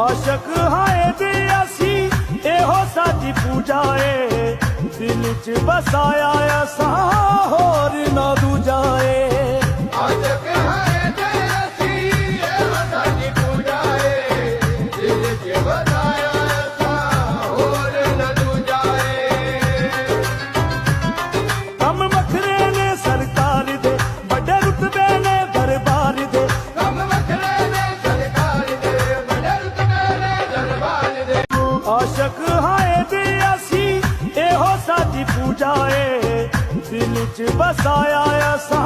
आशक हाए दे असी एहो साडी पूजा ए दिल च बसाया असा होर ना दूजा ए आशक हाए दे असी एहो साडी पूजा ए दिल च बसाया असा होर ना दूजा ए कम वखरे ने सरकार दे बड़े रुतबे ने दरबार दे कम वखरे ने सरकार दे बड़े रुतबे ने दरबार दे आशक हाए दे असी एहो साडी पूजा ए दिल च बसाया असा